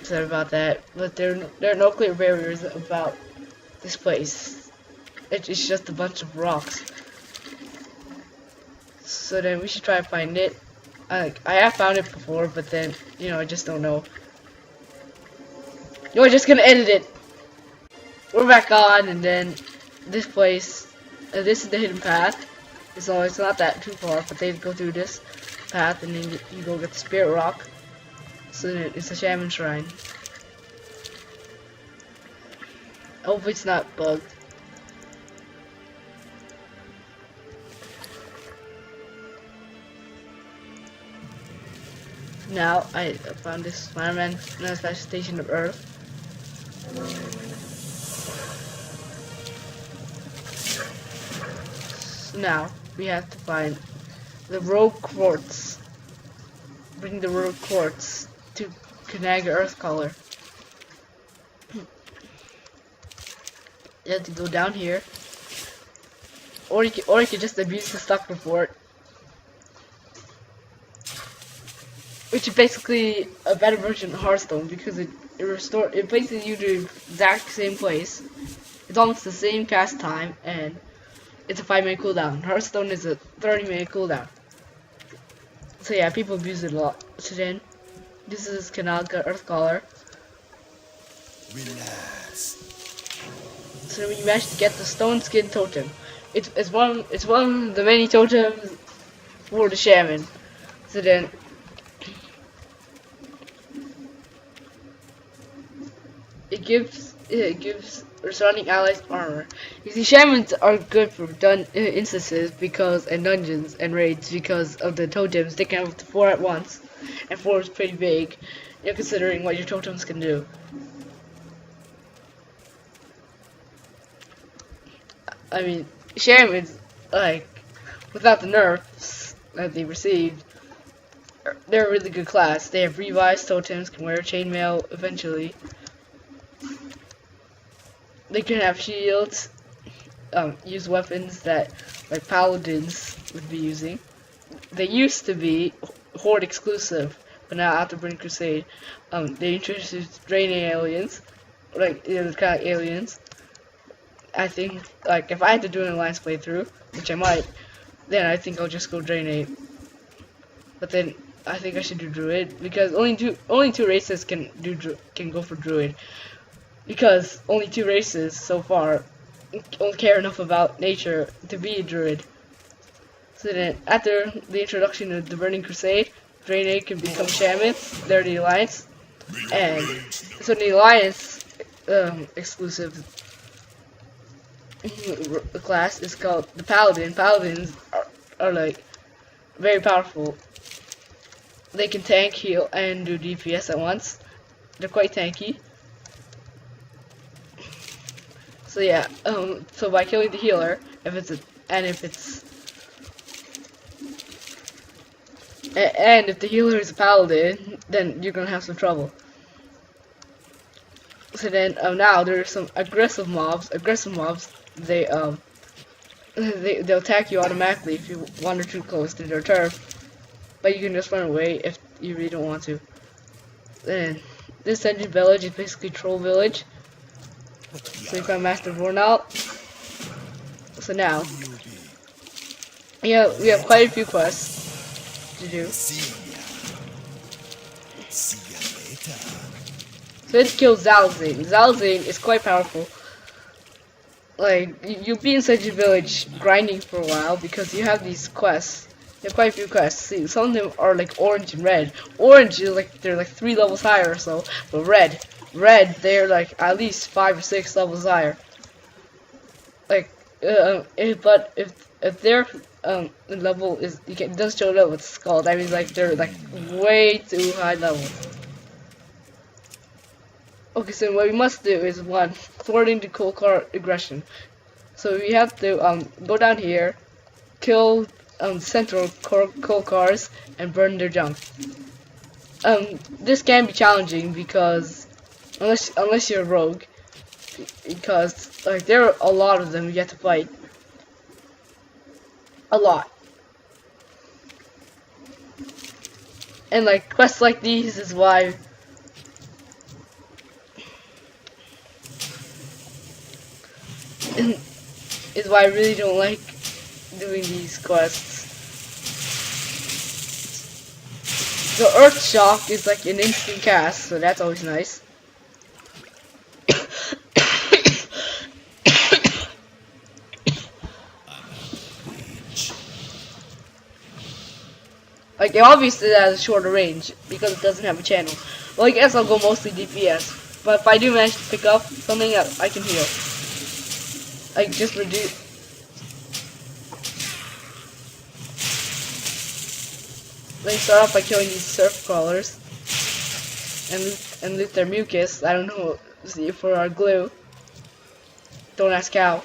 Sorry about that, but there are no clear barriers about this place. It's just a bunch of rocks. So then we should try to find it. I have found it before, but then I just don't know. We're just gonna edit it. We're back on, and then this place. This is the hidden path. So it's not that too far, but they go through this path, and then you go get the spirit rock. So then it's a shaman shrine. Hopefully it's not bugged. Now I found this Spider-Man manifestation of Earth. So now we have to find the rogue quartz. Bring the rogue quartz to Kanaga Earth Color. You have to go down here, or you can just abuse the stock report, which is basically a better version of Hearthstone because it places you to the exact same place. It's almost the same cast time, and it's a 5-minute cooldown. Hearthstone is a 30-minute cooldown. So yeah, people abuse it a lot. So then, this is Kanaga Earth Color. Relax. So we managed to get the stone skin totem. It's one of the many totems for the shaman. So then it gives surrounding allies armor. You see, shamans are good for instances because and dungeons and raids because of the totems. They can have up to 4 at once, and 4 is pretty big, considering what your totems can do. I mean, shamans, like, without the nerfs that they received, they're a really good class. They have revised totems, can wear chainmail eventually. They can have shields, use weapons that, like, paladins would be using. They used to be Horde exclusive, but now after Burning Crusade, they introduced draining aliens, like, the kind of aliens. I think, like, if I had to do an Alliance playthrough, which I might, then I think I'll just go Drainade. But then I think I should do Druid because only two races can go for Druid. Because only 2 races so far don't care enough about nature to be a Druid. So then, after the introduction of the Burning Crusade, Drainade can become Shaman. They're the Alliance, and so the Alliance exclusive class is called the Paladin. Paladins are like very powerful. They can tank, heal, and do DPS at once. They're quite tanky. So yeah, so by killing the healer, if if the healer is a paladin, then you're gonna have some trouble. So then now there's some aggressive mobs. They'll attack you automatically if you wander too close to their turf, but you can just run away if you really don't want to. Then this dungeon village is basically troll village. So you got Master Vornalt. So now, yeah, we have quite a few quests to do. So let's kill Zalzane. Zalzane is quite powerful. Like, you'll be inside your village grinding for a while because you have these quests. You have quite a few quests. See, some of them are like orange and red. Orange is like they're like 3 levels higher or so, but red, they're like at least 5 or 6 levels higher. Like, but if their level is it does show up what's called. That means like they're like way too high level. Okay, so what we must do is 1, thwarting the coal car aggression. So we have to go down here, kill central coal cars, and burn their junk. This can be challenging because unless you're a rogue, because like there are a lot of them you have to fight. A lot. And like quests like these is why is why I really don't like doing these quests. The Earth Shock is like an instant cast, so that's always nice. Like, it obviously has a shorter range because it doesn't have a channel. Well, I guess I'll go mostly DPS. But if I do manage to pick up something, I can heal. Like, just reduce. Let me start off by killing these surf crawlers and loot their mucus. I don't know, see for our glue. Don't ask how.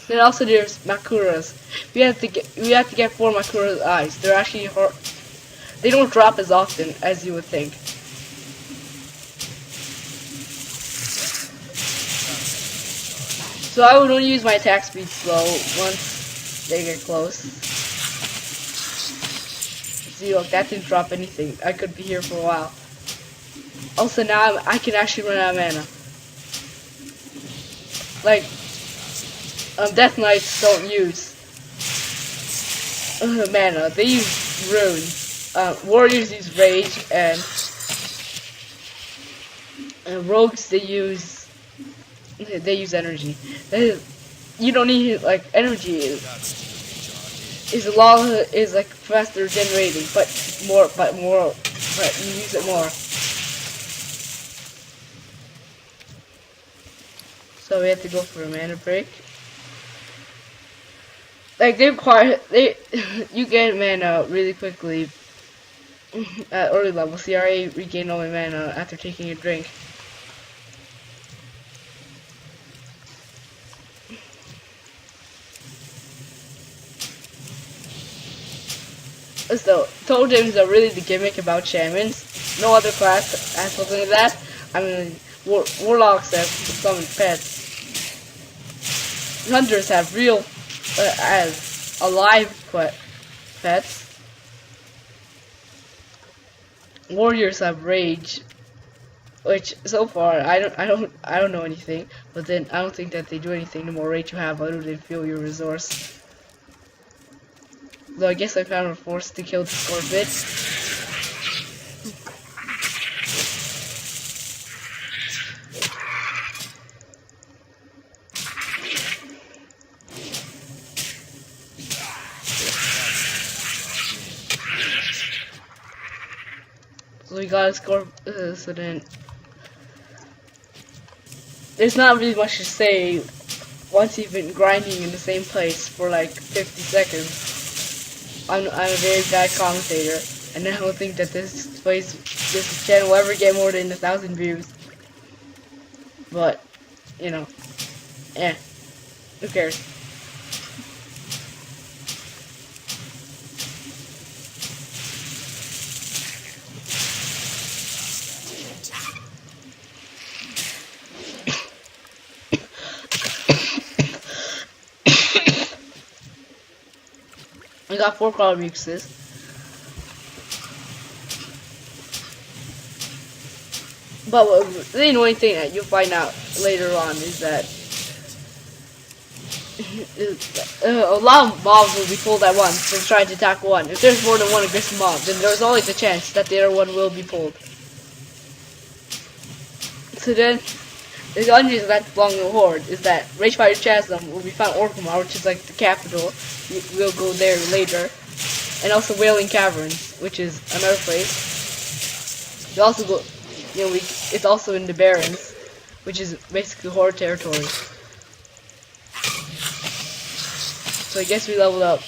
Then also there's Makuras. We have to get 4 Makura's eyes. They're actually hard. They don't drop as often as you would think. So I would only use my attack speed slow once they get close. See, look, that didn't drop anything. I could be here for a while. Also now I can actually run out of mana. Like, Death Knights don't use mana. They use runes. Warriors use rage, and rogues they use energy. You don't need, like, energy is like faster generating, but you use it more. So we have to go for a mana break. Like, you get mana really quickly at early level. CRA regain all my mana after taking a drink. So, totems are really the gimmick about shamans. No other class has something like that. I mean, warlocks have summoned pets. Hunters have real, as alive pets. Warriors have rage, which so far I don't know anything. But then I don't think that they do anything the more rage you have, other than fuel your resource. Though I guess I found a force to kill the scorpion. So we got a scorpion. So then there's not really much to say once you've been grinding in the same place for like 50 seconds. I'm a very bad commentator, and I don't think that this channel will ever get more than 1,000 views. But, you know, who cares? I got 4 crawler mucuses. But the annoying thing that you'll find out later on is that a lot of mobs will be pulled at once and try to attack one. If there's more than one aggressive mob, then there's always a chance that the other one will be pulled. So then, the dungeons that belong to the Horde is that Ragefighter Chasm will be found Orgrimmar, which is like the capital. We'll go there later. And also Wailing Caverns, which is another place. You also go, it's also in the Barrens, which is basically Horde territory. So I guess we leveled up.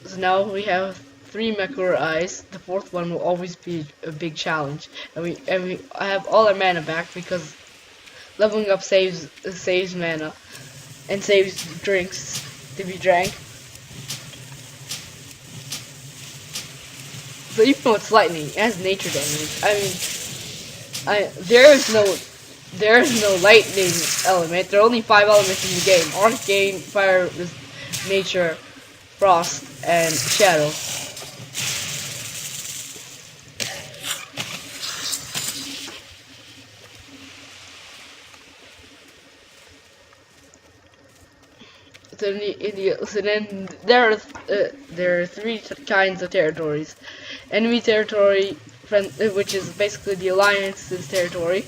So now we have 3 Makura eyes. The 4th one will always be a big challenge, and I have all our mana back because leveling up saves mana and saves drinks to be drank. So even though it's lightning, it has nature damage. I mean, there is no lightning element. There are only 5 elements in the game: Arcane, Fire, Nature, Frost, and Shadow. So then there are three kinds of territories: enemy territory, which is basically the alliance's territory,